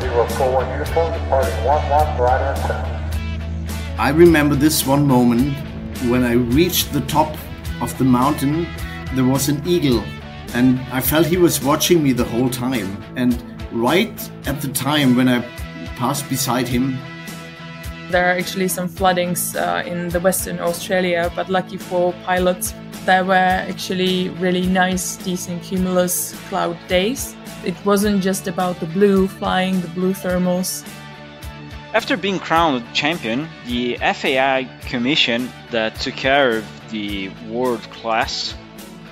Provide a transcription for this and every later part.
041 uniform, departing 11 for Idaho South. I remember this one moment when I reached the top of the mountain. There was an eagle, and I felt he was watching me the whole time. And right at the time when I passed beside him, there are actually some floodings in the Western Australia, but lucky for pilots, there were actually really nice, decent cumulus cloud days. It wasn't just about the blue flying, the blue thermals. After being crowned champion, the FAI commission that took care of the world class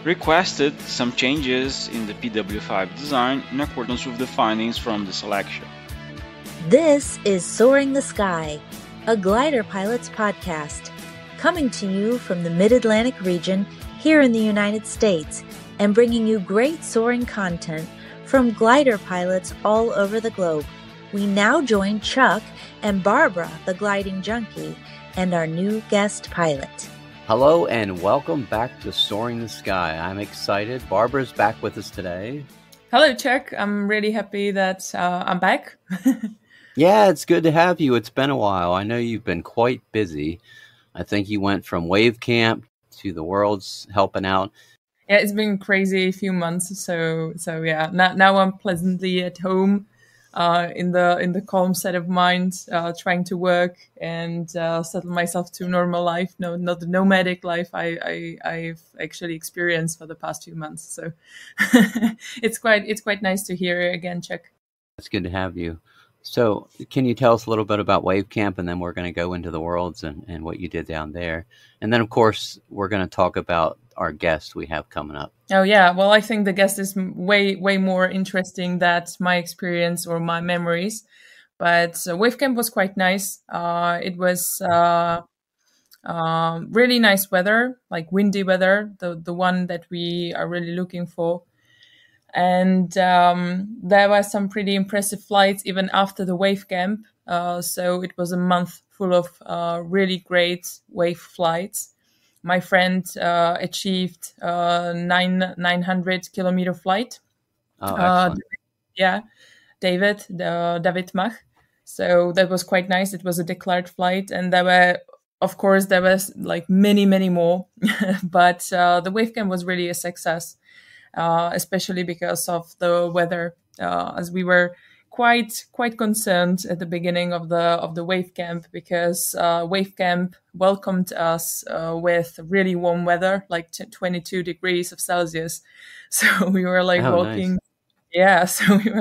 requested some changes in the PW5 design in accordance with the findings from the selection. This is Soaring the Sky, a glider pilot's podcast, coming to you from the Mid-Atlantic region here in the United States and bringing you great soaring content from glider pilots all over the globe. We now join Chuck and Barbara, the gliding junkie, and our new guest pilot. Hello and welcome back to Soaring the Sky. I'm excited. Barbara's back with us today. Hello, Chuck. I'm really happy that I'm back. Yeah, it's good to have you. It's been a while. I know you've been quite busy. I think you went from wave camp to the Worlds helping out. Yeah, it's been crazy few months. So yeah, now I'm pleasantly at home, in the calm set of mind, trying to work and settle myself to normal life. No, not the nomadic life I've actually experienced for the past few months. So it's quite nice to hear again, Chuck. It's good to have you. So can you tell us a little bit about Wave Camp, and then we're going to go into the Worlds and what you did down there. And then, of course, we're going to talk about our guest we have coming up. Oh, yeah. Well, I think the guest is way more interesting than my experience or my memories. But Wave Camp was quite nice. It was really nice weather, like windy weather, the one that we are really looking for. And there were some pretty impressive flights even after the wave camp. So it was a month full of really great wave flights. My friend achieved 900 kilometer flight. Oh, excellent. David Mach. So that was quite nice. It was a declared flight, and there was like many more. But the wave camp was really a success. Especially because of the weather, as we were quite concerned at the beginning of the wave camp, because wave camp welcomed us with really warm weather, like 22 degrees of Celsius. So we were like walking. Nice. Yeah, so we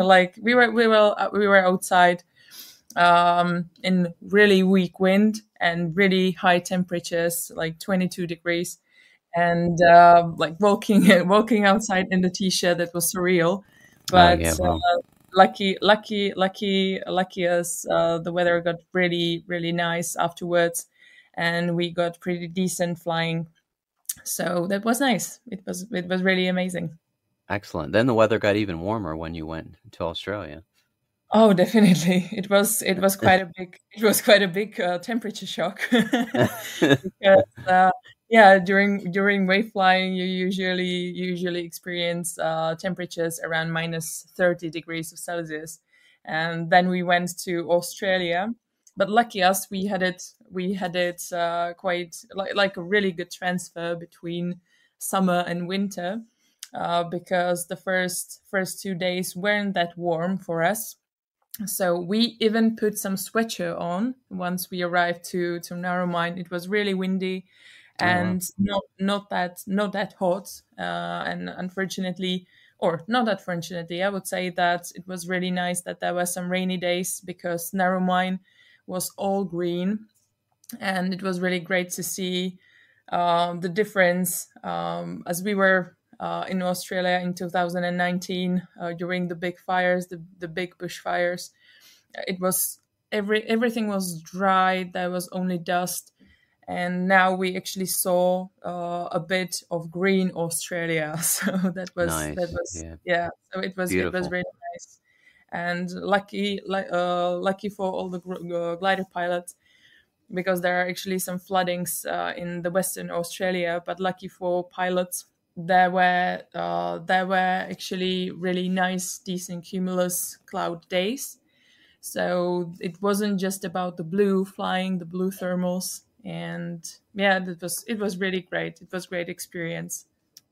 were outside in really weak wind and really high temperatures, like 22 degrees. And like walking outside in the t-shirt, that was surreal. But lucky us, the weather got really nice afterwards, and we got pretty decent flying. So that was nice. It was really amazing. Excellent. Then the weather got even warmer when you went to Australia. Oh, definitely. It was quite a big temperature shock. Because during wave flying, you usually experience temperatures around minus 30 degrees of Celsius, and then we went to Australia. But lucky us, we had it quite like a really good transfer between summer and winter, because the first 2 days weren't that warm for us. So we even put some sweatshirt on once we arrived to Narromine. It was really windy and not that hot. And unfortunately, or not unfortunately, I would say that it was really nice that there were some rainy days, because Narromine was all green, and it was really great to see the difference, as we were in Australia in 2019 during the big fires, the big bushfires. It was everything was dry. There was only dust, and now we actually saw a bit of green Australia. So that was nice. So it was really nice, and lucky for all the glider pilots, because there are actually some floodings in the Western Australia. But lucky for pilots, there were actually really nice, decent cumulus cloud days. So it wasn't just about the blue flying, the blue thermals. And yeah, it was really great. It was a great experience.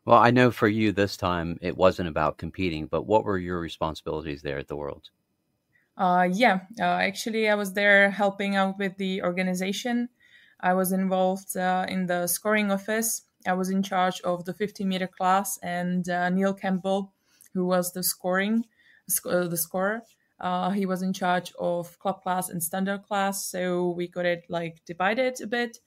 Well, I know for you this time it wasn't about competing, but what were your responsibilities there at the Worlds? Actually, I was there helping out with the organization. I was involved in the scoring office. I was in charge of the 50-meter class, and Neil Campbell, who was the the scorer, he was in charge of club class and standard class. So we got it like divided a bit.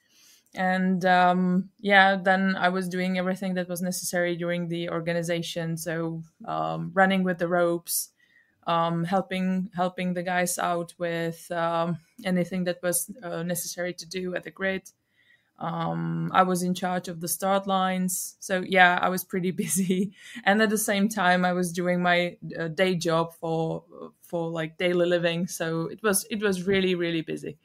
And then I was doing everything that was necessary during the organization. So running with the ropes, helping the guys out with anything that was necessary to do at the grid. I was in charge of the start lines, so yeah, I was pretty busy. And at the same time, I was doing my day job for like daily living. So it was really, really busy.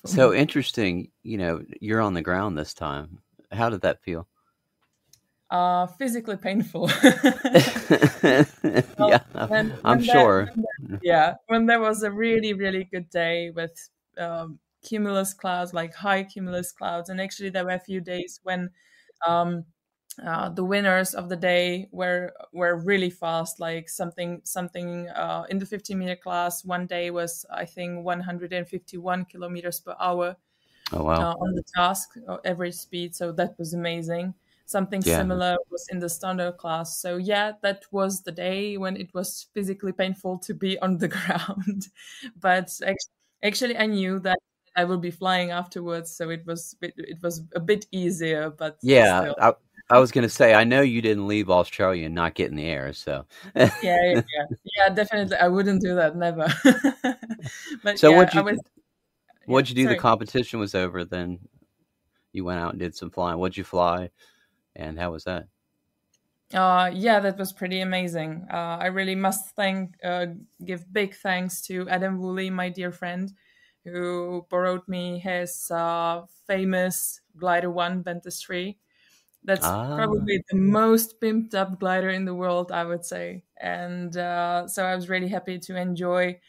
So interesting. You're on the ground this time. How did that feel? Physically painful. Yeah, I'm sure. When there was a really, really good day with cumulus clouds, like high cumulus clouds, and actually there were a few days when the winners of the day were really fast, like something in the 50-meter class. One day was, I think, 151 kilometers per hour. Oh wow! On the task average speed, so that was amazing. Something Yeah. similar was in the standard class. So yeah, that was the day when it was physically painful to be on the ground. But actually, I knew that I will be flying afterwards, so it was a bit easier. But Yeah, still. I was going to say, I know you didn't leave Australia and not get in the air, so. Yeah, definitely, I wouldn't do that, never. But so yeah, what'd you do? Sorry. The competition was over, then you went out and did some flying. What'd you fly, and how was that? That was pretty amazing. I really must give big thanks to Adam Woolley, my dear friend, who borrowed me his famous Glider 1 Ventus 3. That's probably the most pimped up glider in the world, I would say. And so I was really happy to enjoy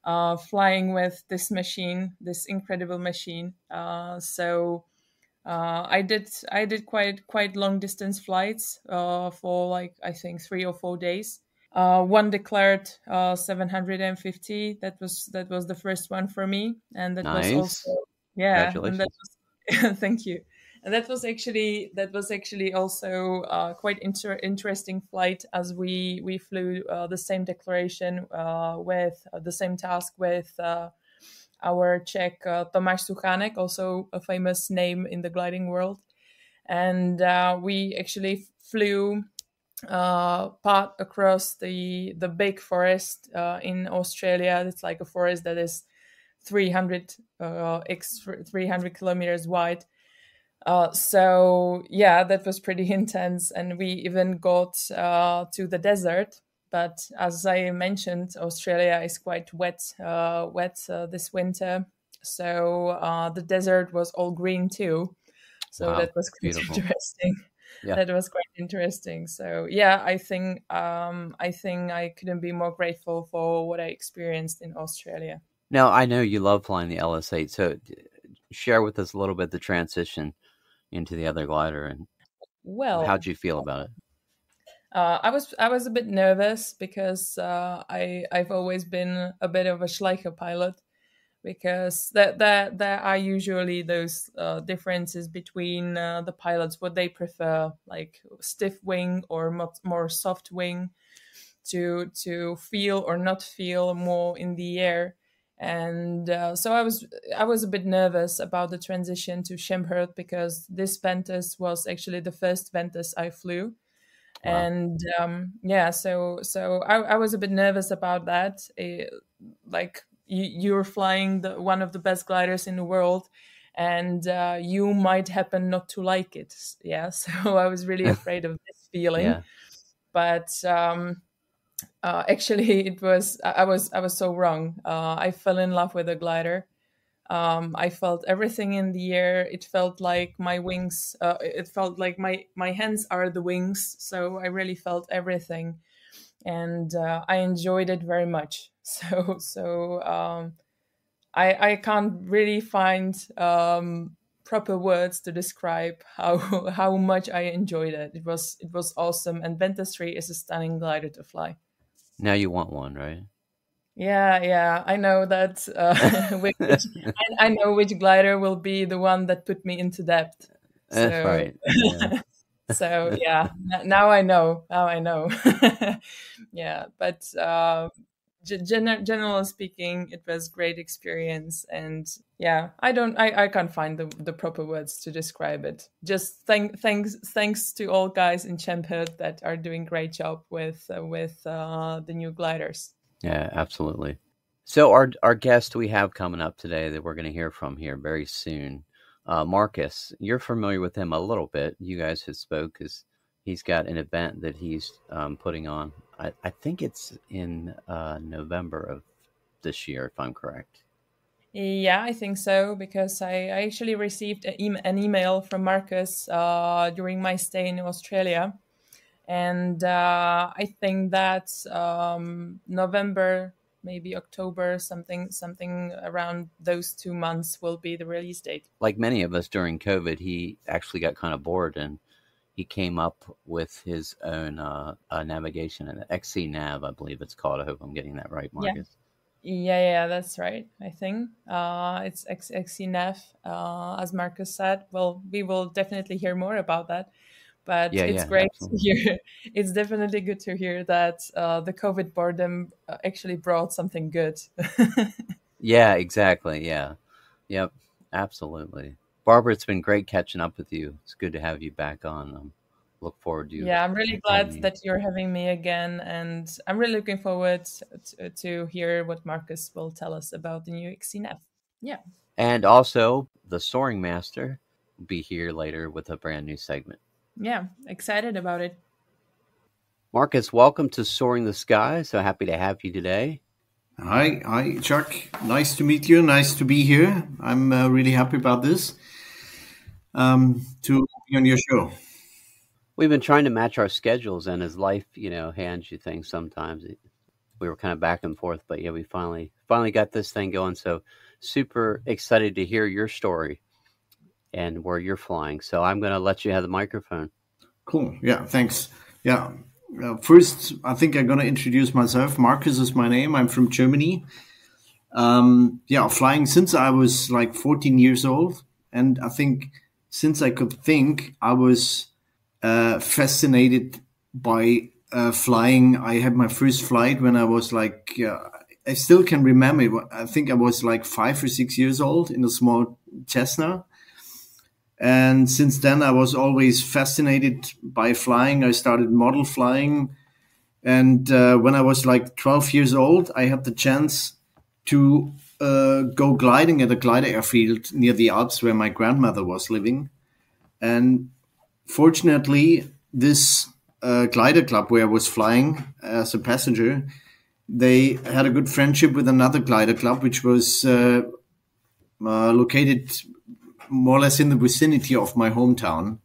flying with this machine, this incredible machine. I did quite long distance flights for like, I think, 3 or 4 days. One declared 750. That was the first one for me, and that Nice. was also Congratulations. And that was thank you. And that was actually also quite interesting flight, as we flew the same declaration with the same task with our Czech Tomáš Suchánek, also a famous name in the gliding world. And we actually flew part across the big forest in Australia. It's like a forest that is 300 kilometers wide. So yeah, that was pretty intense, and we even got to the desert. But as I mentioned, Australia is quite wet this winter, so the desert was all green too. So Wow, that was quite beautiful. interesting. Yeah. That was quite interesting. So yeah, I think I couldn't be more grateful for what I experienced in Australia. Now, I know you love flying the LS8, so share with us a little bit the transition into the other glider, and how'd you feel about it? I was a bit nervous because I've always been a bit of a Schleicher pilot, because there are usually those differences between the pilots, what they prefer, like stiff wing or more soft wing, to feel or not feel more in the air. And so I was a bit nervous about the transition to Schemert, because this Ventus was actually the first Ventus I flew. Wow. And so I was a bit nervous about that. Like you're flying one of the best gliders in the world, and you might happen not to like it. Yeah, so I was really afraid of this feeling. Yeah. But actually, I was so wrong. I fell in love with the glider. I felt everything in the air. It felt like my wings. It felt like my hands are the wings. So I really felt everything, and I enjoyed it very much. So I can't really find proper words to describe how much I enjoyed it. It was awesome, and Ventus 3 is a stunning glider to fly. Now you want one, right? Yeah, I know that. I know which glider will be the one that put me into depth. That's So, right. Yeah. so yeah. Now I know. Now I know. Yeah, but generally speaking, it was great experience, and yeah, I can't find the proper words to describe it. Just thanks to all guys in Champhead that are doing great job with the new gliders. Yeah, absolutely. So our guest we have coming up today that we're going to hear from here very soon, Markus. You're familiar with him a little bit. You guys have spoke because he's got an event that he's putting on. I think it's in November of this year, if I'm correct. Yeah, I think so, because I actually received an email from Markus during my stay in Australia. And I think that November, maybe October, something around those 2 months will be the release date. Like many of us during COVID, he actually got kind of bored and he came up with his own navigation, an XC Nav, I believe it's called. I hope I'm getting that right, Markus. Yeah, that's right. I think it's XCNF, as Markus said. Well, we will definitely hear more about that. But it's great absolutely. to hear. It's definitely good to hear that the COVID boredom actually brought something good. Yeah, exactly. Yeah. Yep. Absolutely. Barbara, it's been great catching up with you. It's good to have you back on. Look forward to Yeah, I'm really glad that you're having me again, and I'm really looking forward to hear what Markus will tell us about the new XCNF. Yeah. And also, the Soaring Master will be here later with a brand new segment. Yeah, excited about it. Markus, welcome to Soaring the Sky. So happy to have you today. Hi, Chuck. Nice to meet you. Nice to be here. I'm really happy about this. To be on your show. We've been trying to match our schedules, and as life, hands you things sometimes. We were kind of back and forth, but yeah, we finally got this thing going. So super excited to hear your story and where you're flying. So I'm going to let you have the microphone. Cool. Yeah, thanks. Yeah. First, I think I'm going to introduce myself. Markus is my name. I'm from Germany. Flying since I was like 14 years old. And I think since I could think, I was fascinated by flying. I had my first flight when I was like, I still can remember. I think I was like 5 or 6 years old in a small Cessna. And since then, I was always fascinated by flying. I started model flying. And when I was like 12 years old, I had the chance to go gliding at a glider airfield near the Alps where my grandmother was living. And fortunately, this glider club where I was flying as a passenger, they had a good friendship with another glider club, which was located more or less in the vicinity of my hometown.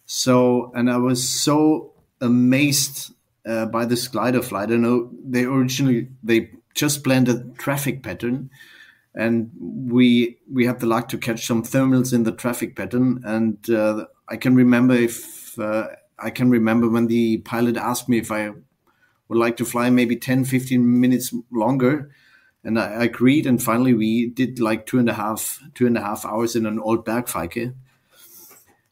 So, and I was so amazed by this glider flight. I know they just planned a traffic pattern, and we had the luck to catch some thermals in the traffic pattern. And I can remember when the pilot asked me if I would like to fly maybe 10, 15 minutes longer. And I agreed, and finally we did like two and a half hours in an old Bergfeike.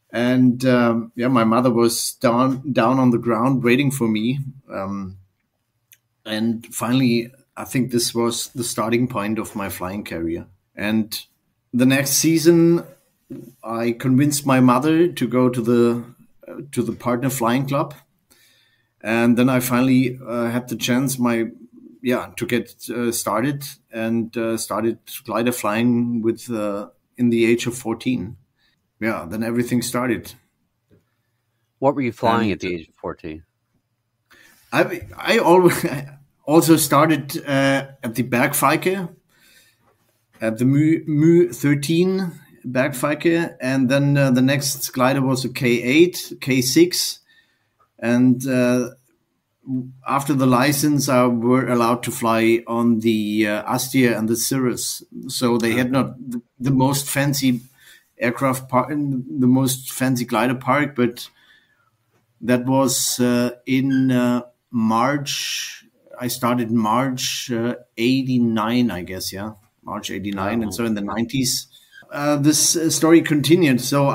And my mother was down on the ground waiting for me. And finally, I think this was the starting point of my flying career. And the next season, I convinced my mother to go to the partner flying club. And then I finally had the chance to get started and started glider flying with in the age of 14. Yeah, then everything started. What were you flying at the age of 14? I always also started at the Bergfeike, at the Mu 13 Bergfeike, and then the next glider was a K8, K6, and after the license, I were allowed to fly on the Astia and the Cirrus. So they had not the most fancy aircraft park, the most fancy glider park, but that was in March. I started March 89, I guess, yeah. March 89. And so in the 90s, this story continued. So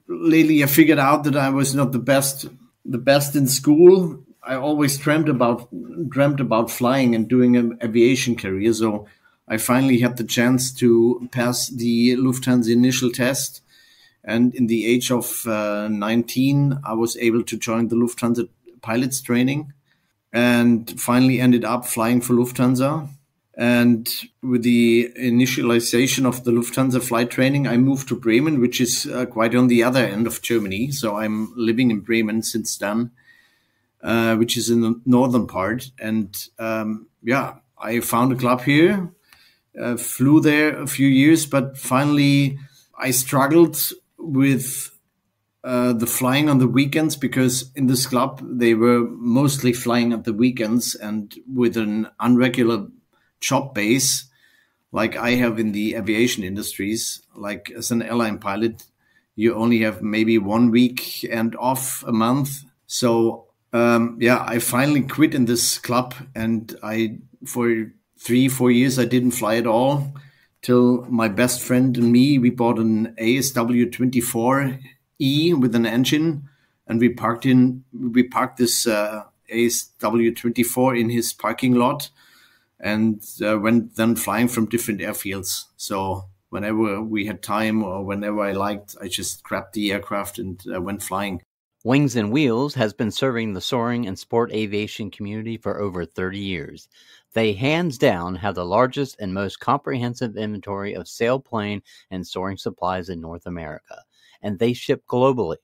lately I figured out that I was not the best in school. I always dreamt about flying and doing an aviation career. So I finally had the chance to pass the Lufthansa initial test. And in the age of 19, I was able to join the Lufthansa pilots training and finally ended up flying for Lufthansa. And with the initialization of the Lufthansa flight training, I moved to Bremen, which is quite on the other end of Germany. So I'm living in Bremen since then, which is in the northern part. And I found a club here, flew there a few years, but finally I struggled with the flying on the weekends, because in this club they were mostly flying at the weekends and with an unregular job base like I have in the aviation industries. Like as an airline pilot, you only have maybe 1 week and off a month. So I finally quit in this club, and for 3-4 years I didn't fly at all, till my best friend and me, we bought an ASW24E with an engine, and we parked this ASW24 in his parking lot, and went then flying from different airfields. So whenever we had time or whenever I liked, I just grabbed the aircraft and went flying. Wings and Wheels has been serving the soaring and sport aviation community for over 30 years. They hands down have the largest and most comprehensive inventory of sailplane and soaring supplies in North America, and they ship globally.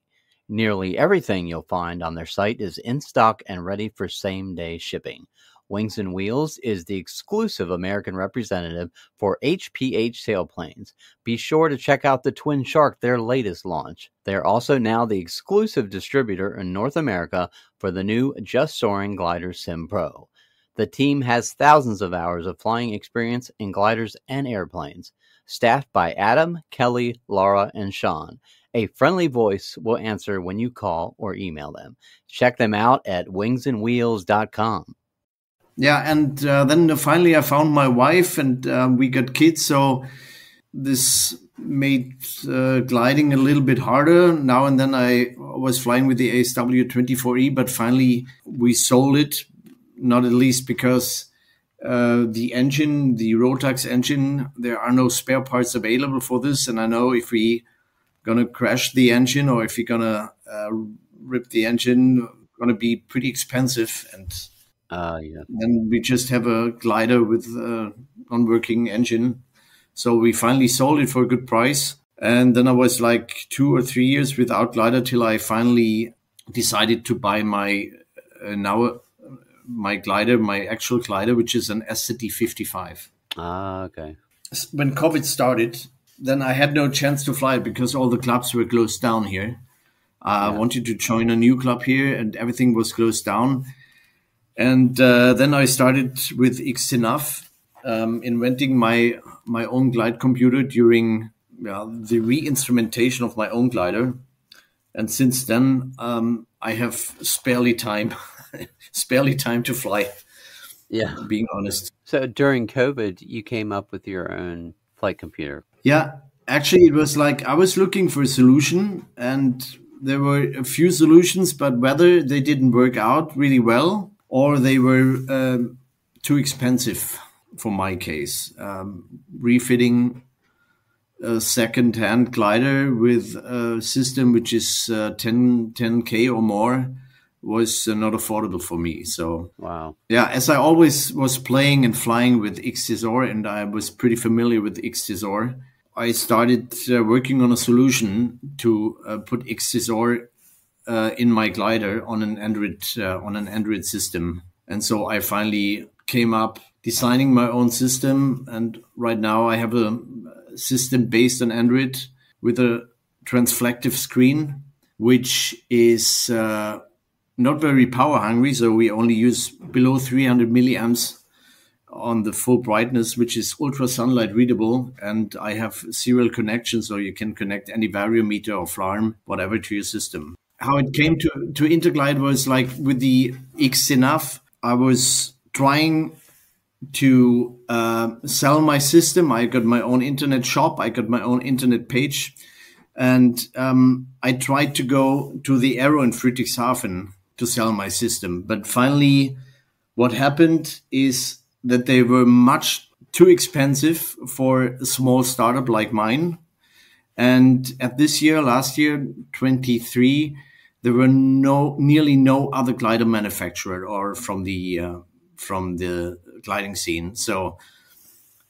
Nearly everything you'll find on their site is in stock and ready for same-day shipping. Wings and Wheels is the exclusive American representative for HPH sailplanes. Be sure to check out the Twin Shark, their latest launch. They're also now the exclusive distributor in North America for the new Just Soaring Glider Sim Pro. The team has thousands of hours of flying experience in gliders and airplanes. Staffed by Adam, Kelly, Laura, and Sean. A friendly voice will answer when you call or email them. Check them out at wingsandwheels.com. Yeah, and then finally I found my wife, and we got kids, so this made gliding a little bit harder. Now and then I was flying with the ASW24E, but finally we sold it, not at least because the engine, the Rotax engine, there are no spare parts available for this, and I know if we gonna crash the engine or if we're gonna rip the engine, gonna be pretty expensive. And then we just have a glider with a non-working engine. So we finally sold it for a good price. And then I was like 2 or 3 years without glider till I finally decided to buy my glider, my actual glider, which is an SCD55. Okay. When COVID started, then I had no chance to fly it because all the clubs were closed down here. I wanted to join a new club here and everything was closed down. And then I started with XTNAV, inventing my own glide computer during the re-instrumentation of my own glider. And since then, I have sparely time to fly. Yeah, being honest. So during COVID, you came up with your own flight computer. Yeah, actually, it was like I was looking for a solution, and there were a few solutions, but whether they didn't work out really well or they were too expensive for my case. Refitting a second-hand glider with a system which is 10K or more was not affordable for me. So, wow. Yeah, as I always was playing and flying with XTSOR, and I was pretty familiar with XTSOR, I started working on a solution to put XTSOR in my glider on an Android system. And so I finally came up designing my own system, and right now I have a system based on Android with a transflective screen, which is not very power hungry, so we only use below 300 milliamps on the full brightness, which is ultra sunlight readable. And I have serial connection, so you can connect any variometer or flarm, whatever, to your system. How it came to Interglide was like with the X-Enough, I was trying to sell my system. I got my own internet shop. I got my own internet page. And I tried to go to the Aero in Friedrichshafen to sell my system. But finally, what happened is that they were much too expensive for a small startup like mine. And at last year, 23, there were nearly no other glider manufacturer or from the gliding scene. So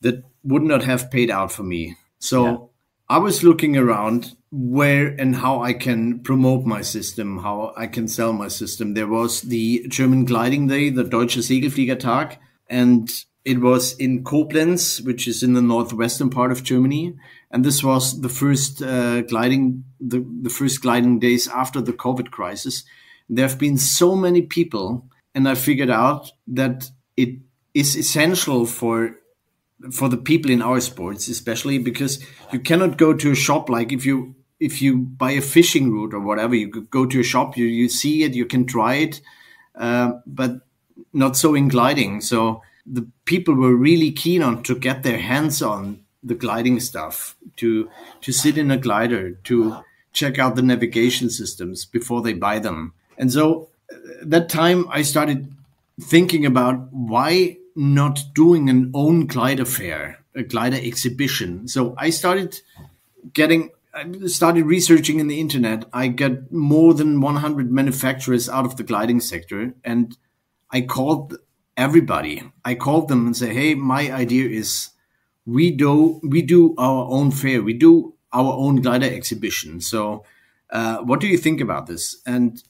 that would not have paid out for me. So I was looking around where and how I can promote my system, how I can sell my system. There was the German Gliding Day, the Deutsche Segelfliegertag, and it was in Koblenz, which is in the northwestern part of Germany. And this was the first gliding days after the COVID crisis. There have been so many people, and I figured out that it is essential for the people in our sports, especially because you cannot go to a shop. Like if you buy a fishing route or whatever, you could go to a shop, you see it, you can try it, but not so in gliding. So the people were really keen on to get their hands on the gliding stuff, to sit in a glider, to check out the navigation systems before they buy them. And so that time I started thinking about why not doing an own glider fair, a glider exhibition. So I started researching in the internet. I got more than 100 manufacturers out of the gliding sector, and I called everybody. I called them and say, hey, my idea is we do our own fair. We do our own glider exhibition. So what do you think about this? And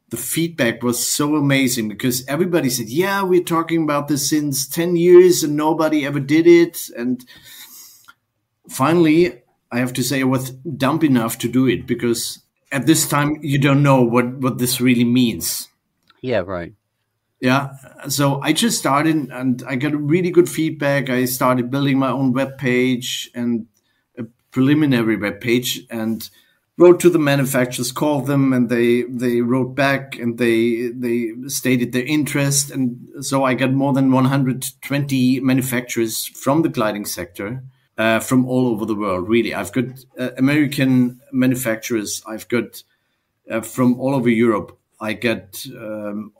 the feedback was so amazing because everybody said, yeah, we're talking about this since 10 years and nobody ever did it. And finally, I have to say I was dumb enough to do it because at this time, you don't know what this really means. Yeah, right. Yeah. So I just started and I got really good feedback. I started building my own web page and a preliminary web page and wrote to the manufacturers, called them, and they wrote back and they stated their interest. And so I got more than 120 manufacturers from the gliding sector, from all over the world, really. I've got American manufacturers. I've got from all over Europe. I got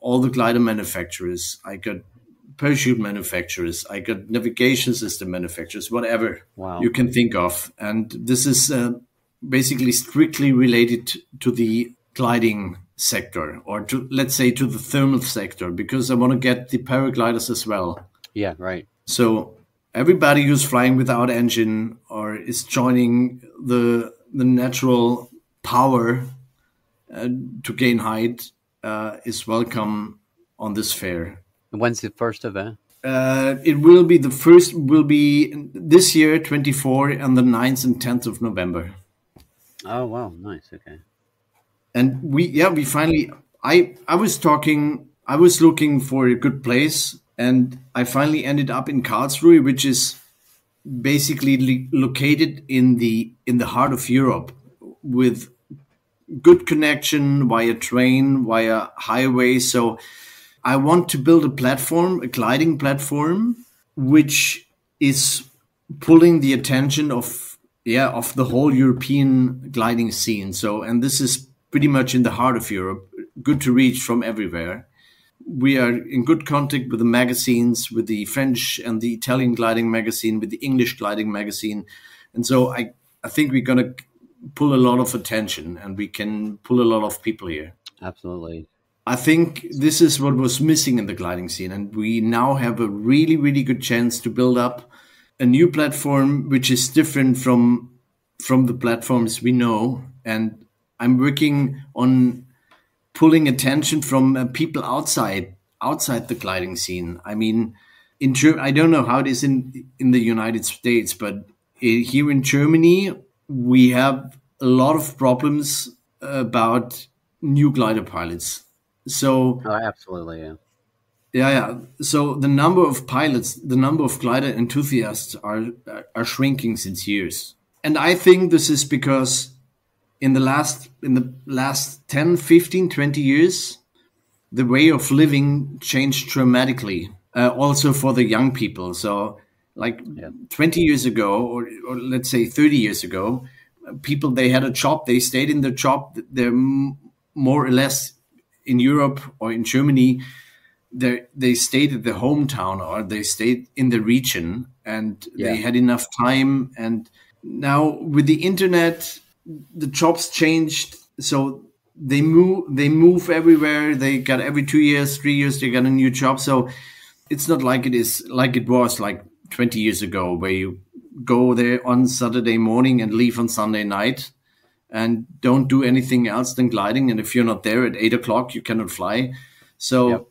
all the glider manufacturers. I got parachute manufacturers. I got navigation system manufacturers, whatever you can think of. And this is basically strictly related to the gliding sector, or to, let's say, to the thermal sector, because I want to get the paragliders as well. Yeah, right. So everybody who's flying without engine or is joining the natural power to gain height is welcome on this fair. When's the first event? It will be this year, 24, and the 9th and 10th of November. Oh, wow. Nice. Okay. And we finally, I was looking for a good place, and I finally ended up in Karlsruhe, which is basically located in the heart of Europe, with good connection via train, via highway. So I want to build a gliding platform, which is pulling the attention of the whole European gliding scene. So, and this is pretty much in the heart of Europe, good to reach from everywhere. We are in good contact with the magazines, with the French and the Italian gliding magazine, with the English gliding magazine. And so I think we're going to pull a lot of attention and we can pull a lot of people here. Absolutely. I think this is what was missing in the gliding scene. And we now have a really, really good chance to build up a new platform, which is different from the platforms we know. And I'm working on pulling attention from people outside the gliding scene. I mean, I don't know how it is in the United States, but here in Germany, we have a lot of problems about new glider pilots. So Oh, absolutely. Yeah. yeah. So the number of pilots, the number of glider enthusiasts are shrinking since years. And I think this is because in the last 10, 15, 20 years, the way of living changed dramatically. Also for the young people. So like Yeah. 20 years ago, or let's say 30 years ago, people, they had a job, they stayed in their job. They're more or less in Europe or in Germany, they stayed at their hometown or they stayed in the region, and Yeah. they had enough time. And now with the internet, the jobs changed. So they move everywhere. They got every 2 years, 3 years, they got a new job. So it's not like it was like 20 years ago, where you go there on Saturday morning and leave on Sunday night and don't do anything else than gliding. And if you're not there at 8 o'clock, you cannot fly. So Yep.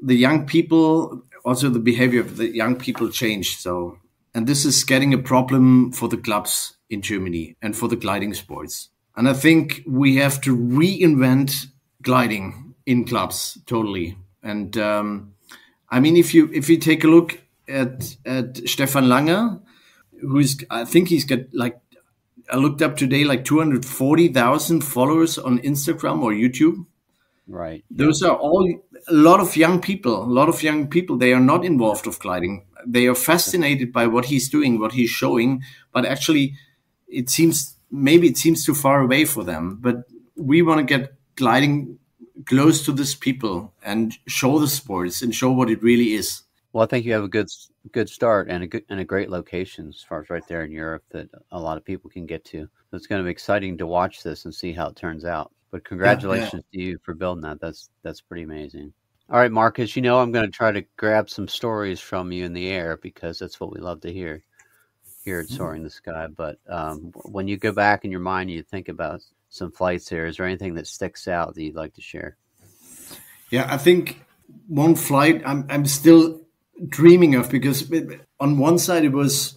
the young people, also the behavior of the young people changed. So, and this is getting a problem for the clubs in Germany and for the gliding sports. And I think we have to reinvent gliding in clubs totally. And I mean, if you take a look at Stefan Lange, I think he's got like, I looked up today, like 240,000 followers on Instagram or YouTube. Right. Those are all a lot of young people. A lot of young people. They are not involved of gliding. They are fascinated by what he's doing, what he's showing. But actually, maybe it seems too far away for them. But we want to get gliding close to these people and show the sports and show what it really is. Well, I think you have a good start and a great location as far as right there in Europe that a lot of people can get to. So it's going to be exciting to watch this and see how it turns out. But congratulations to you for building that. That's pretty amazing. All right, Markus, I'm going to try to grab some stories from you in the air because that's what we love to hear here at Soaring the Sky. But when you go back in your mind, you think about some flights there. Is there anything that sticks out that you'd like to share? Yeah, I think one flight I'm still dreaming of, because on one side it was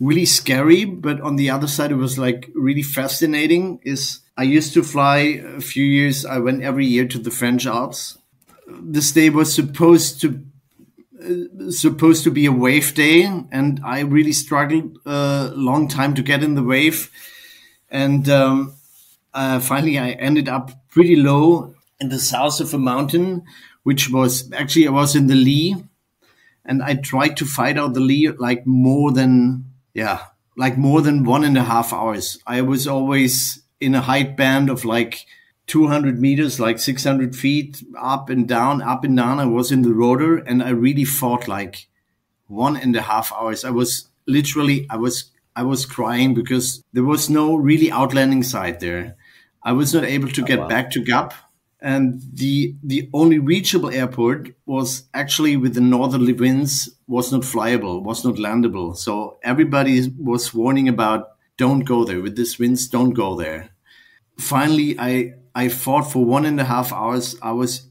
really scary, but on the other side it was like really fascinating. Is I used to fly a few years. I went every year to the French Alps. This day was supposed to be a wave day, and I really struggled a long time to get in the wave. And finally, I ended up pretty low in the south of a mountain, which was actually, I was in the lee, and I tried to fight out the lee like more than 1.5 hours. I was always in a height band of like 200 meters, like 600 feet, up and down, up and down. I was in the rotor, and I really fought like 1.5 hours. I was crying because there was no really outlanding site there. I was not able to get back to Gap. And the only reachable airport was actually, with the northerly winds, was not flyable, was not landable. So everybody was warning about, don't go there. With these winds, don't go there. Finally, I fought for 1.5 hours. I was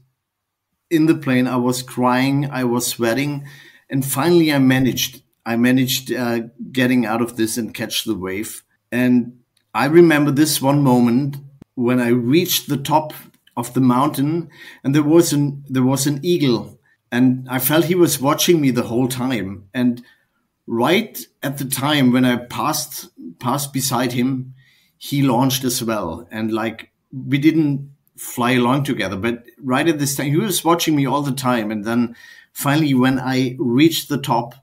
in the plane. I was crying. I was sweating. And finally, I managed getting out of this and catch the wave. And I remember this one moment when I reached the top of the mountain, and there was an eagle, and I felt he was watching me the whole time. And right at the time when I passed beside him, he launched as well. And like, we didn't fly along together, but right at this time, he was watching me all the time. And then finally, when I reached the top,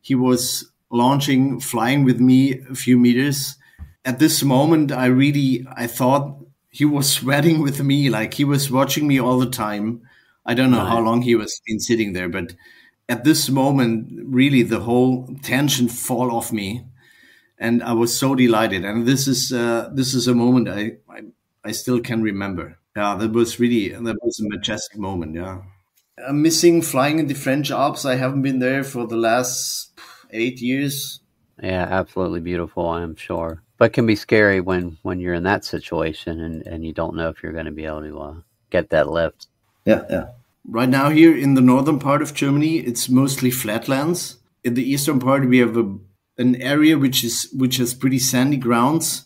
he was launching, flying with me a few meters. At this moment, I thought he was sweating with me, like he was watching me all the time. I don't know how long he was been sitting there, but at this moment, really the whole tension fall off me, and I was so delighted. And this is a moment I still can remember. Yeah, that was a majestic moment. Yeah, I'm missing flying in the French Alps. I haven't been there for the last 8 years. Yeah, absolutely beautiful, I'm sure. But it can be scary when you're in that situation and you don't know if you're going to be able to get that lift. Yeah. Right now here in the northern part of Germany, it's mostly flatlands. In the eastern part, we have an area which has pretty sandy grounds.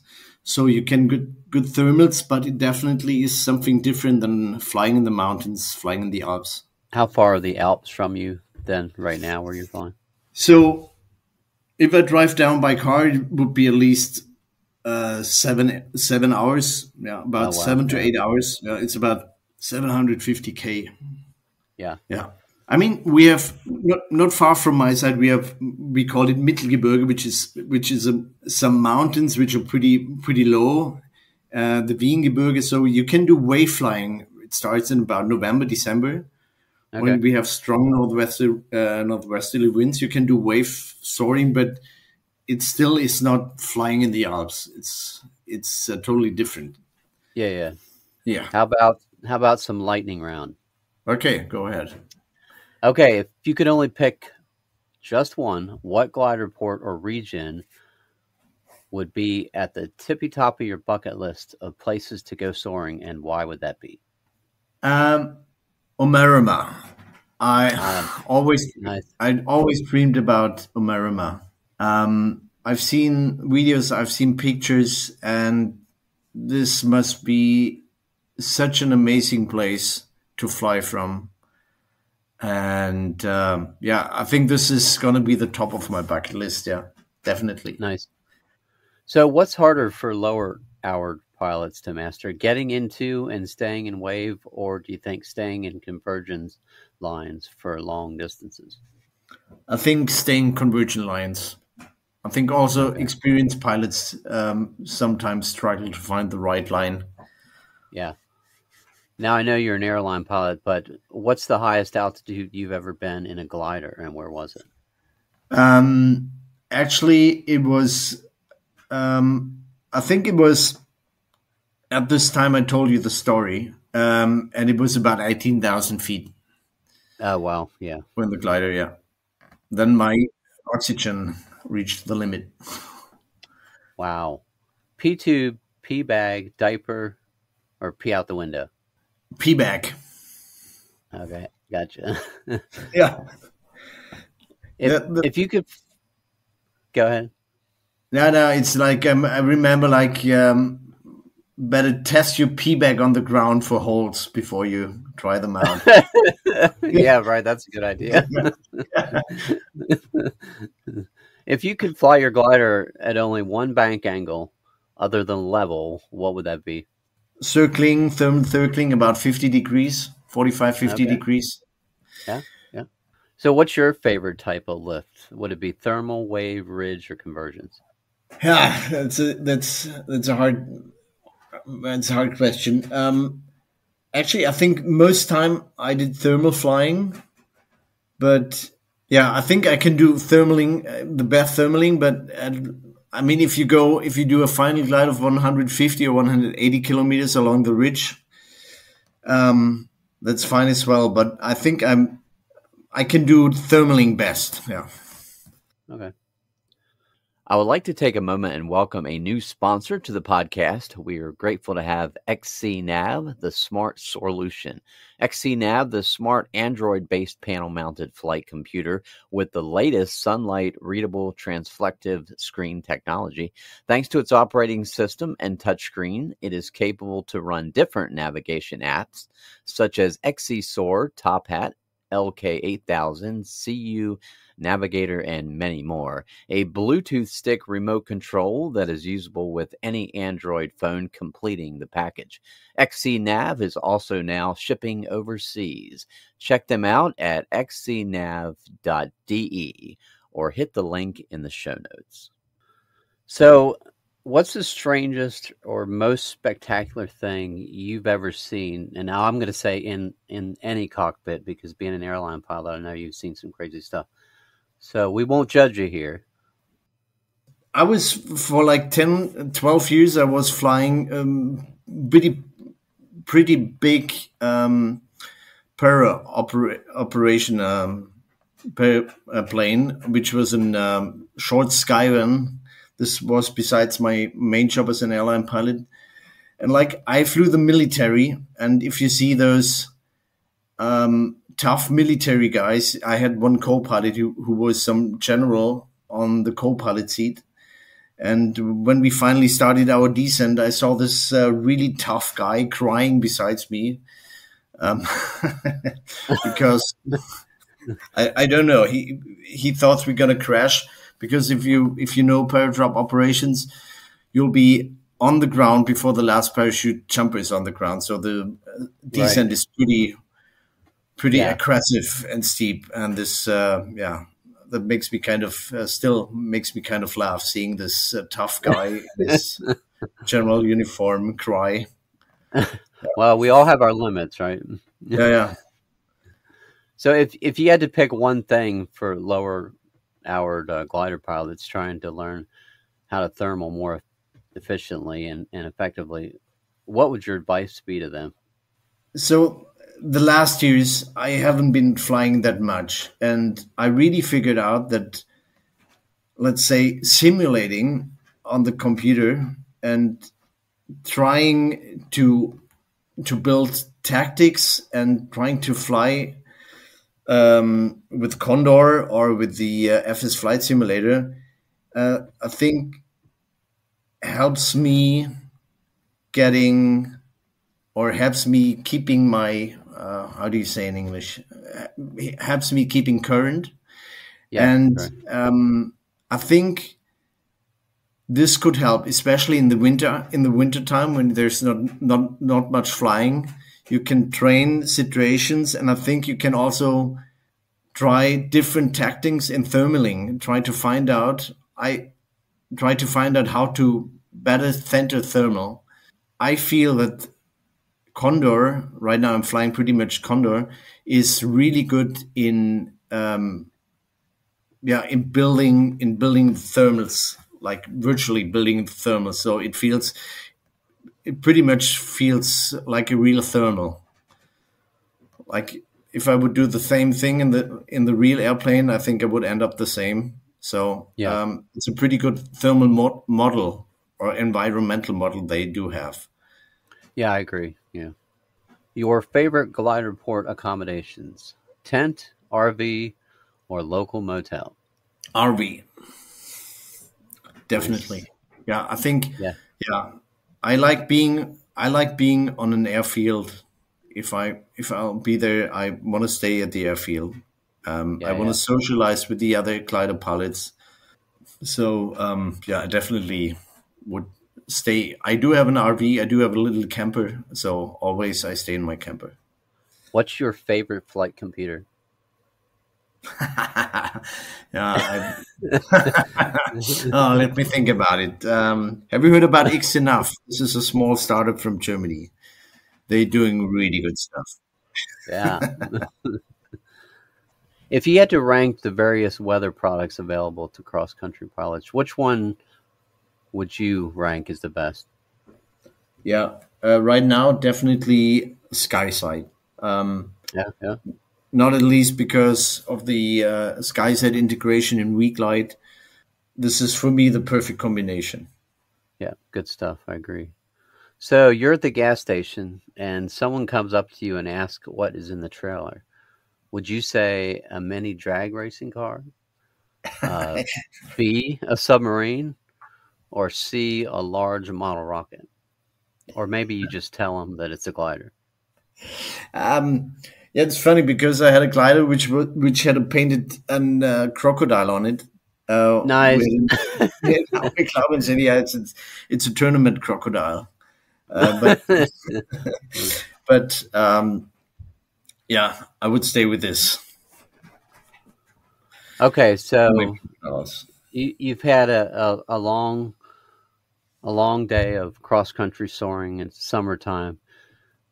So you can get good thermals, but it definitely is something different than flying in the mountains, flying in the Alps. How far are the Alps from you then right now where you're flying? So if I drive down by car, it would be at least 7 hours. Yeah, about Oh, wow. 7 to 8 hours. It's about 750K. Yeah. Yeah. I mean, we have not far from my side. We call it Mittelgebirge, which is some mountains which are pretty low. The Wiengebirge, so you can do wave flying. It starts in about November, December, Okay. when we have strong northwesterly winds. You can do wave soaring, but it still is not flying in the Alps. It's totally different. Yeah. Yeah. How about some lightning round? Okay, go ahead. Okay, if you could only pick just one, what glider port or region would be at the tippy top of your bucket list of places to go soaring, and why would that be? Omarama. I always dreamed about Omarama. I've seen videos, I've seen pictures, and this must be such an amazing place to fly from. And I think this is going to be the top of my bucket list. Yeah, definitely. Nice. So what's harder for lower hour pilots to master, getting into and staying in wave, or do you think staying in convergence lines for long distances? I think staying convergent lines. I think also experienced pilots sometimes struggle to find the right line. Yeah. Now, I know you're an airline pilot, but what's the highest altitude you've ever been in a glider, and where was it? Actually, it was, I think it was at this time I told you the story, and it was about 18,000 feet. Oh, wow. Yeah. When the glider, yeah. Then my oxygen reached the limit. Wow. P-tube, P-bag, diaper, or pee out the window? P-bag. Okay, gotcha. Yeah. If you could... Go ahead. No, it's like, I remember better test your P-bag on the ground for holes before you try them out. Yeah, right. That's a good idea. If you could fly your glider at only one bank angle other than level, what would that be? Circling about 50 degrees, 45, 50 degrees. Yeah. So what's your favorite type of lift? Would it be thermal, wave, ridge, or convergence? Yeah, that's a hard question. Actually, I think most time I did thermal flying, but yeah, I think I can do thermaling, the best thermaling. But I mean, if you do a final glide of 150 or 180 kilometers along the ridge, that's fine as well. But I think I can do thermaling best. Yeah. Okay. I would like to take a moment and welcome a new sponsor to the podcast. We are grateful to have XCNav, the smart solution. XCNav, the smart Android-based panel-mounted flight computer with the latest sunlight readable transflective screen technology. Thanks to its operating system and touchscreen, it is capable to run different navigation apps such as XC-Soar, Top Hat, LK8000, CU Navigator, and many more. A Bluetooth stick remote control that is usable with any Android phone completing the package. XCNav is also now shipping overseas. Check them out at xcnav.de or hit the link in the show notes. So, what's the strangest or most spectacular thing you've ever seen? And now I'm going to say in any cockpit, because being an airline pilot, I know you've seen some crazy stuff. So we won't judge you here. I was, for like 10, 12 years, I was flying pretty big operation plane, which was a short Skyvan. This was besides my main job as an airline pilot. And like I flew the military, and if you see those tough military guys, I had one co-pilot who was some general on the co-pilot seat. And when we finally started our descent, I saw this really tough guy crying besides me, because I don't know. He thought we're gonna crash, because if you know paradrop operations, you'll be on the ground before the last parachute jumper is on the ground. So the descent is pretty aggressive and steep, and this that makes me kind of still makes me kind of laugh, seeing this tough guy in this general uniform cry. Well, we all have our limits, right? Yeah. So if you had to pick one thing for lower hour glider pilots trying to learn how to thermal more efficiently and effectively, what would your advice be to them? So the last years, I haven't been flying that much, and I really figured out that, let's say, simulating on the computer and trying to build tactics and trying to fly with Condor or with the FS Flight Simulator, I think helps me getting, or helps me keeping my how do you say in English? Helps me keeping current. Yeah, And right. I think this could help, especially in the winter. In the winter time, when there's not much flying, you can train situations, and I think you can also try different tactics in thermaling. Try to find out how to better center thermal. I feel that Condor, right now I'm flying pretty much Condor, is really good in building thermals, like virtually building thermals. So it pretty much feels like a real thermal. Like if I would do the same thing in the real airplane, I think I would end up the same. So it's a pretty good thermal model or environmental model they do have. Yeah, I agree. Yeah. Your favorite glider port accommodations: tent, RV, or local motel? RV, definitely. Nice. Yeah, I think. Yeah. Yeah, I like being on an airfield. If I'll be there, I want to stay at the airfield. I want to socialize with the other glider pilots. So I definitely would stay. I do have an RV. I do have a little camper. So always I stay in my camper. What's your favorite flight computer? Let me think about it. Have you heard about X Enough? This is a small startup from Germany. They're doing really good stuff. Yeah. If you had to rank the various weather products available to cross-country pilots, which one would you rank as the best? Yeah, right now, definitely SkySight. Yeah. Not at least because of the SkySight integration in Weeglide. This is, for me, the perfect combination. Yeah, good stuff. I agree. So you're at the gas station and someone comes up to you and asks what is in the trailer. Would you say a mini drag racing car, B, a submarine, or C, a large model rocket? Or maybe you just tell them that it's a glider. Yeah, it's funny because I had a glider which had a painted crocodile on it. Nice. It's a tournament crocodile. But I would stay with this. Okay, so you've had a long day of cross-country soaring in summertime.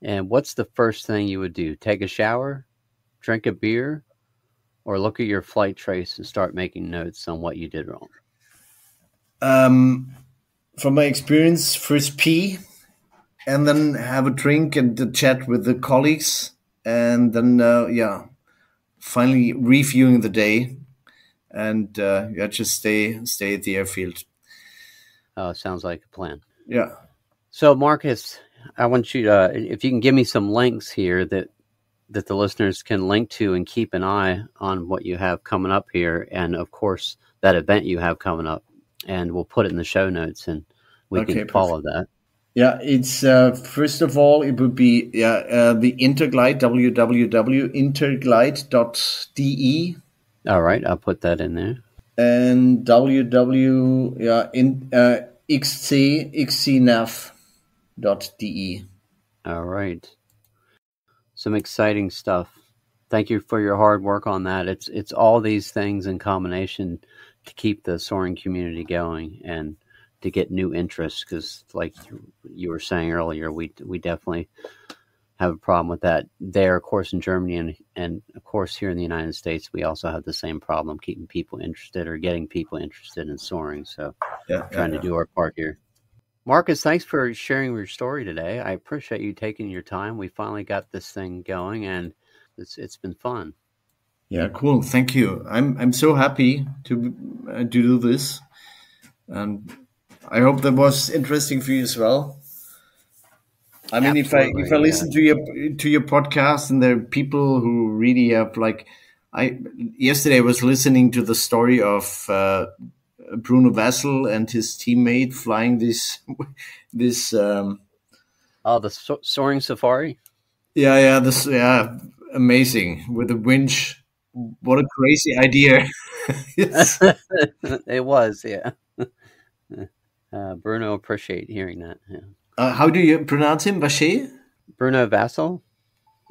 And what's the first thing you would do? Take a shower, drink a beer, or look at your flight trace and start making notes on what you did wrong? From my experience, first pee, and then have a drink and chat with the colleagues, and then finally reviewing the day, and just stay at the airfield. Oh, sounds like a plan. Yeah. So, Markus, I want you to, if you can give me some links here that the listeners can link to and keep an eye on what you have coming up here, and of course that event you have coming up and we'll put it in the show notes, and we Okay, can perfect. follow that. Yeah, it's first of all, it would be the Interglide, www.interglide.de, All right, I'll put that in there. and xcnav.de. All right. Some exciting stuff. Thank you for your hard work on that. It's all these things in combination to keep the soaring community going and to get new interest, because like you were saying earlier, we definitely have a problem with that there, of course, in Germany, and of course here in the United States we also have the same problem, keeping people interested or getting people interested in soaring. So trying to do our part here. Markus, thanks for sharing your story today. I appreciate you taking your time. We finally got this thing going, and it's been fun. Yeah, cool. Thank you. I'm so happy to do this, and I hope that was interesting for you as well. I mean, Absolutely, if I listen to your podcast, and there are people who really have I yesterday I was listening to the story of Bruno Vassel and his teammate flying this this the soaring safari. this amazing with the winch. What a crazy idea! Yes. It was, yeah. Bruno, appreciate hearing that. Yeah. How do you pronounce him? Vacher? Bruno Vassel.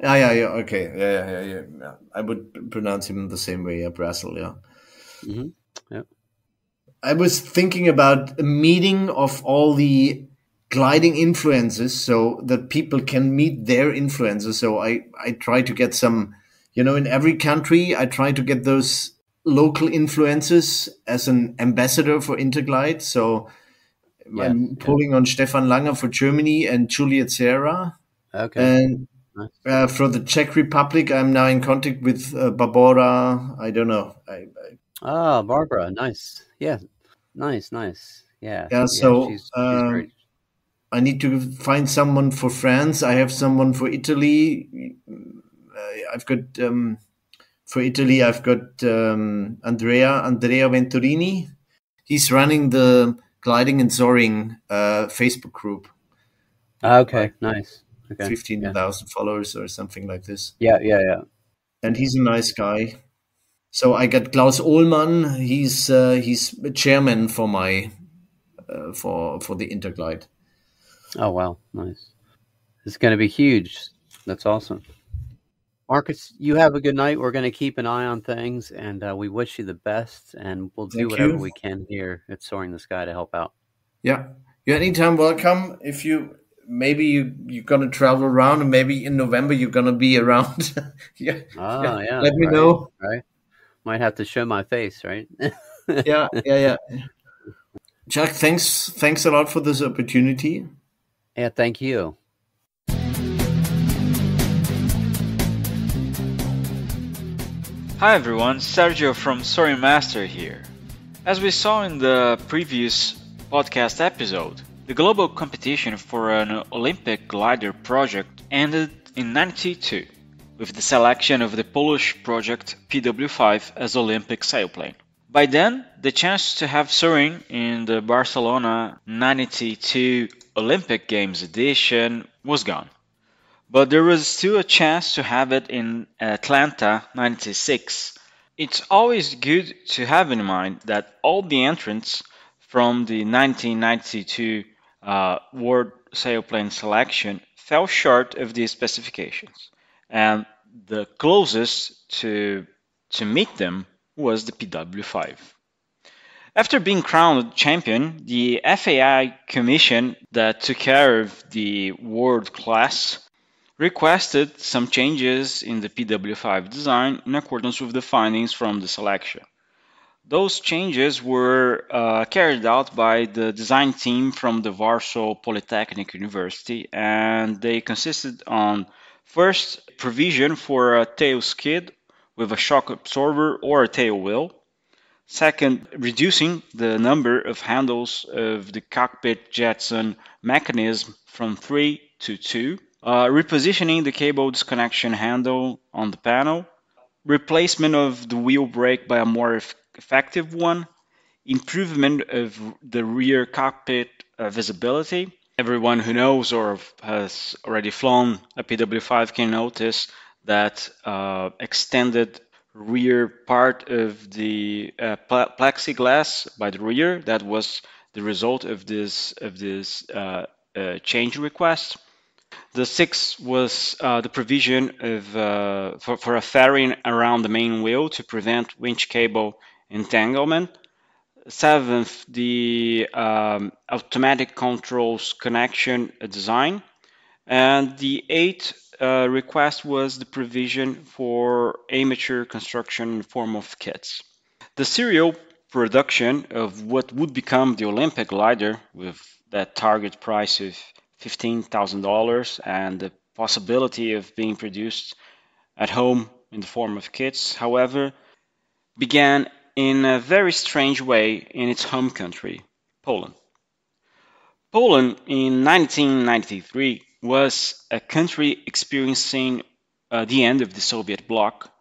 Yeah. Okay. Yeah. I would pronounce him the same way. Yeah, Brassel. Yeah. Mm-hmm. Yep. I was thinking about a meeting of all the gliding influencers so that people can meet their influencers. So I try to get some, in every country, I try to get those local influencers as an ambassador for Interglide. So I'm pulling on Stefan Langer for Germany and Juliet Serra. Okay. And nice. for the Czech Republic, I'm now in contact with Barbora. I don't know. Barbora, nice. Yeah, nice. Yeah. Yeah. So she's great. I need to find someone for France. I have someone for Italy. I've got for Italy. I've got Andrea Venturini. He's running the Gliding and Soaring Facebook group. Okay, nice. Okay, 15,000 followers or something like this. Yeah. And he's a nice guy. So I got Klaus Ohlmann. He's a chairman for my for the Interglide. Oh wow, nice. It's going to be huge. That's awesome. Markus, you have a good night. We're going to keep an eye on things, and we wish you the best. And we'll do whatever we can here at Soaring the Sky to help out. Yeah, you're anytime welcome. If you're gonna travel around, and maybe in November you're gonna be around. Yeah. Let me know. Right. Might have to show my face, right? Yeah. Chuck, thanks a lot for this opportunity. Yeah, thank you. Hi everyone, Sergio from Soaring Master here. As we saw in the previous podcast episode, the global competition for an Olympic glider project ended in 1992 with the selection of the Polish project PW5 as Olympic sailplane. By then, the chance to have soaring in the Barcelona 92 Olympic Games edition was gone. But there was still a chance to have it in Atlanta 96. It's always good to have in mind that all the entrants from the 1992 World Sailplane selection fell short of these specifications, and the closest to meet them was the PW5. After being crowned champion, the FAI commission that took care of the world class requested some changes in the PW5 design in accordance with the findings from the selection. Those changes were carried out by the design team from the Warsaw Polytechnic University, and they consisted on first, provision for a tail skid with a shock absorber or a tail wheel. Second, reducing the number of handles of the cockpit jetson mechanism from 3 to 2. Repositioning the cable disconnection handle on the panel, replacement of the wheel brake by a more effective one, improvement of the rear cockpit visibility. Everyone who knows or has already flown a PW5 can notice that extended rear part of the plexiglass by the rear. That was the result of this change request. The sixth was the provision of for a fairing around the main wheel to prevent winch cable entanglement. Seventh, the automatic controls connection design. And the eighth request was the provision for amateur construction in form of kits. The serial production of what would become the Olympic glider with that target price of $15,000 and the possibility of being produced at home in the form of kits, however, began in a very strange way in its home country, Poland. Poland in 1993 was a country experiencing the end of the Soviet bloc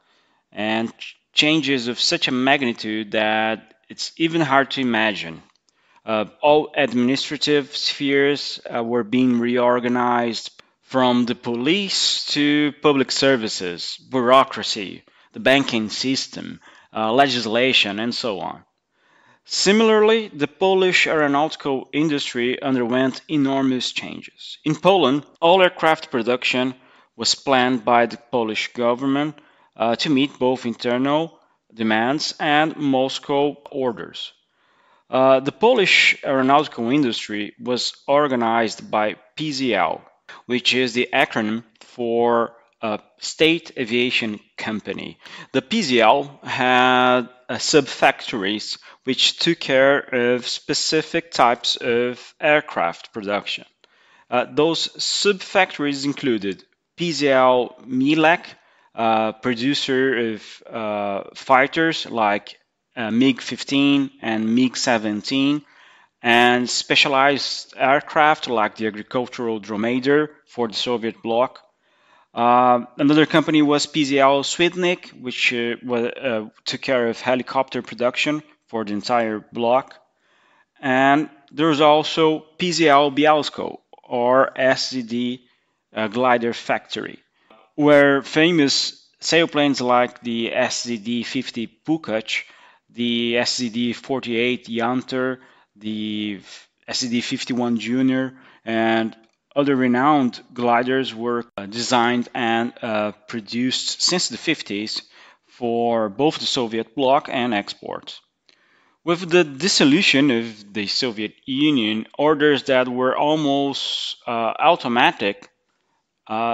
and changes of such a magnitude that it's even hard to imagine. All administrative spheres were being reorganized, from the police to public services, bureaucracy, the banking system, legislation, and so on. Similarly, the Polish aeronautical industry underwent enormous changes. In Poland, all aircraft production was planned by the Polish government to meet both internal demands and Moscow orders. The Polish aeronautical industry was organized by PZL, which is the acronym for State Aviation Company. The PZL had sub-factories which took care of specific types of aircraft production. Those sub-factories included PZL Milek, producer of fighters like MiG-15 and MiG-17, and specialized aircraft like the agricultural dromedar for the Soviet bloc. Another company was PZL Swidnik, which took care of helicopter production for the entire bloc. And there was also PZL Bialsko, or SZD glider factory, where famous sailplanes like the SZD-50 Pukac, the SZD-48 Yanter, the SZD-51 Junior, and other renowned gliders were designed and produced since the 50s for both the Soviet bloc and export. With the dissolution of the Soviet Union, orders that were almost automatic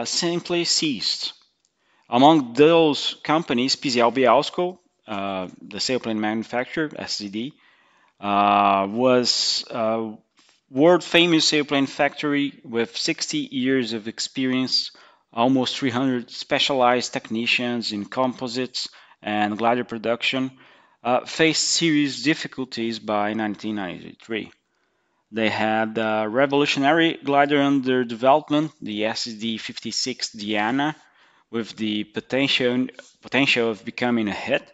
simply ceased. Among those companies, PZL Bialsko, the sailplane manufacturer, SZD, was a world-famous sailplane factory with 60 years of experience, almost 300 specialized technicians in composites and glider production, faced serious difficulties by 1993. They had a revolutionary glider under development, the SZD-56 Diana, with the potential of becoming a hit.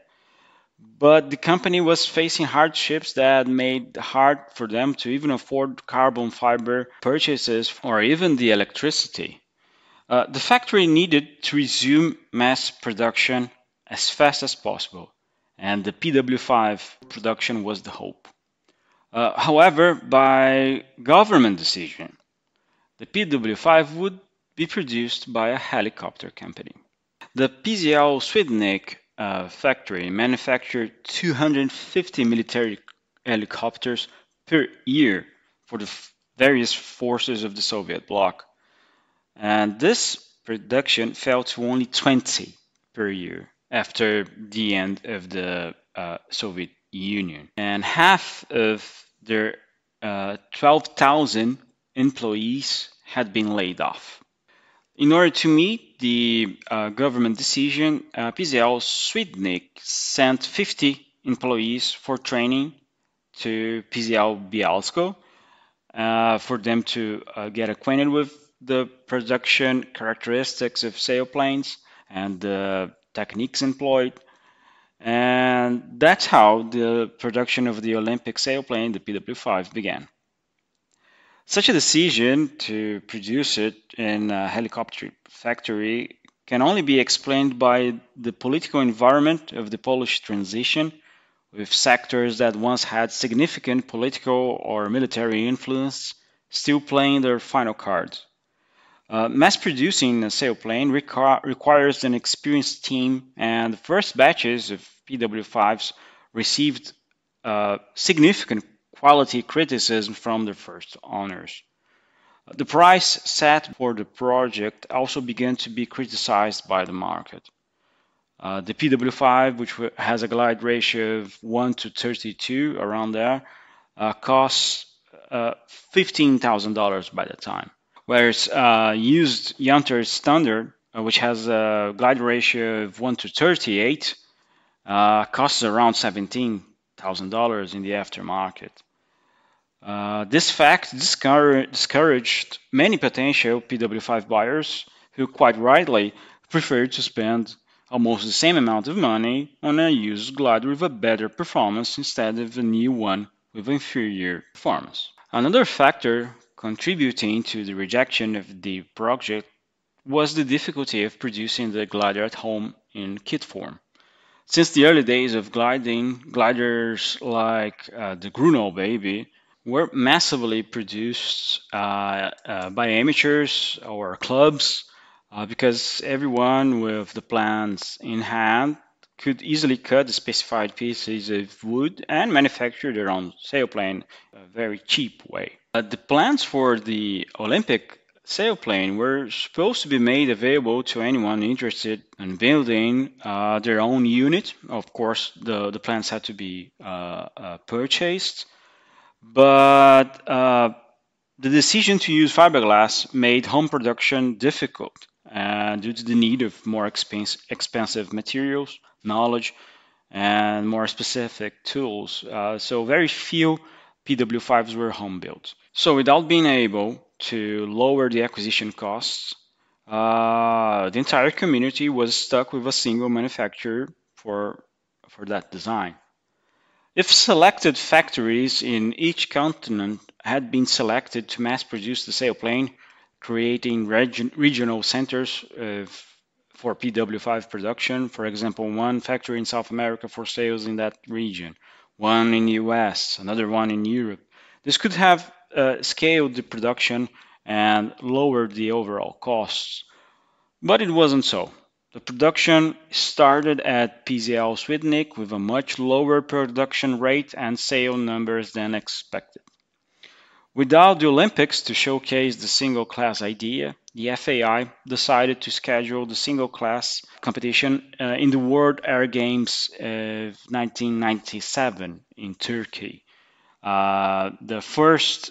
But the company was facing hardships that made it hard for them to even afford carbon fiber purchases or even the electricity. The factory needed to resume mass production as fast as possible, and the PW5 production was the hope. However, by government decision, the PW5 would be produced by a helicopter company. The PZL Swidnik factory manufactured 250 military helicopters per year for the various forces of the Soviet bloc. And this production fell to only 20 per year after the end of the Soviet Union. And half of their 12,000 employees had been laid off. In order to meet the government decision, PZL Swidnik sent 50 employees for training to PZL Bialsko for them to get acquainted with the production characteristics of sailplanes and the techniques employed. And that's how the production of the Olympic sailplane, the PW5, began. Such a decision to produce it in a helicopter factory can only be explained by the political environment of the Polish transition, with sectors that once had significant political or military influence still playing their final cards. Mass producing a sailplane requires an experienced team, and the first batches of PW5s received significant quality criticism from their first owners. The price set for the project also began to be criticized by the market. The PW5, which has a glide ratio of 1 to 32, around there, costs $15,000 by the time. Whereas used Yunter Standard, which has a glide ratio of 1 to 38, costs around $17,000 in the aftermarket. This fact discouraged many potential PW5 buyers who quite rightly preferred to spend almost the same amount of money on a used glider with a better performance instead of a new one with inferior performance. Another factor contributing to the rejection of the project was the difficulty of producing the glider at home in kit form. Since the early days of gliding, gliders like the Gruno Baby were massively produced by amateurs or clubs because everyone with the plans in hand could easily cut the specified pieces of wood and manufacture their own sailplane a very cheap way. The plans for the Olympic sailplane were supposed to be made available to anyone interested in building their own unit. Of course, the plans had to be purchased, but the decision to use fiberglass made home production difficult due to the need of more expensive materials, knowledge, and more specific tools. So very few PW5s were home built. So without being able to lower the acquisition costs, the entire community was stuck with a single manufacturer for that design. If selected factories in each continent had been selected to mass produce the sailplane, creating regional centers for PW5 production, for example, one factory in South America for sales in that region, one in the US, another one in Europe. This could have scaled the production and lowered the overall costs. But it wasn't so. The production started at PZL Swidnik with a much lower production rate and sale numbers than expected. Without the Olympics to showcase the single-class idea, the FAI decided to schedule the single-class competition in the World Air Games of 1997 in Turkey, the first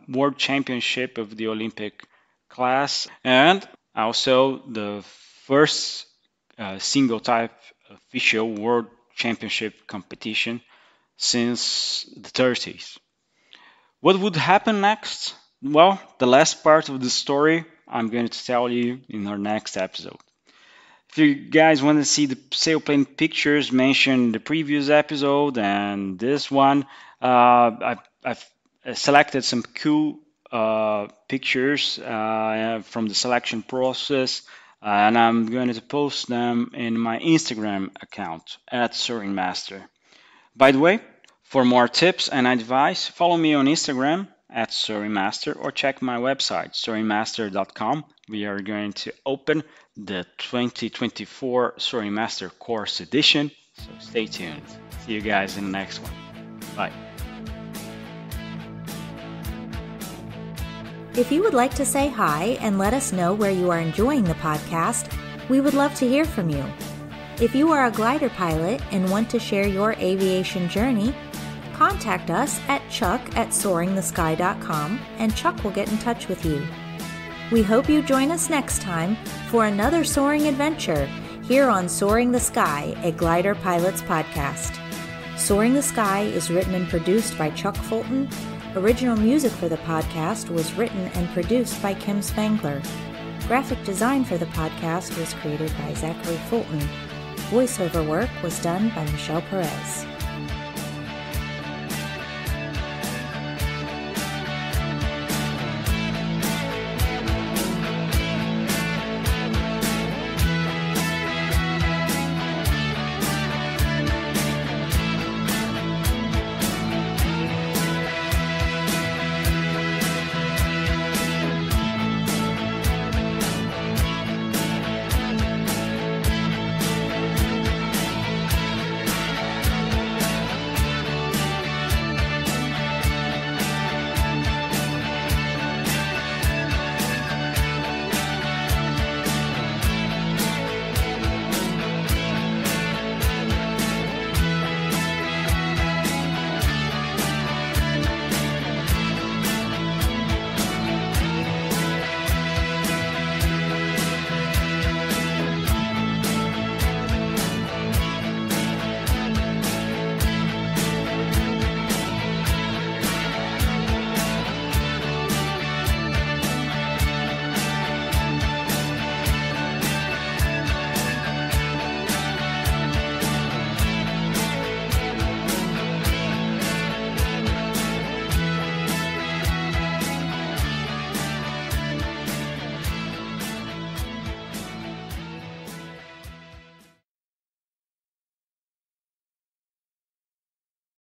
World Championship of the Olympic class, and also the first single-type official World Championship competition since the 30s. What would happen next? Well, the last part of the story I'm going to tell you in our next episode. If you guys want to see the sailplane pictures mentioned in the previous episode and this one, I've selected some cool pictures from the selection process, and I'm going to post them in my Instagram account at Soaring Master. By the way, for more tips and advice, follow me on Instagram at Soaring Master or check my website, soaringmaster.com. We are going to open the 2024 Soaring Master Course Edition, so stay tuned. See you guys in the next one. Bye. If you would like to say hi and let us know where you are enjoying the podcast, we would love to hear from you. If you are a glider pilot and want to share your aviation journey, contact us at chuck@soaringthesky.com and Chuck will get in touch with you. We hope you join us next time for another soaring adventure here on Soaring the Sky, a Glider Pilots podcast. Soaring the Sky is written and produced by Chuck Fulton. Original music for the podcast was written and produced by Kim Spangler. Graphic design for the podcast was created by Zachary Fulton. Voiceover work was done by Michelle Perez.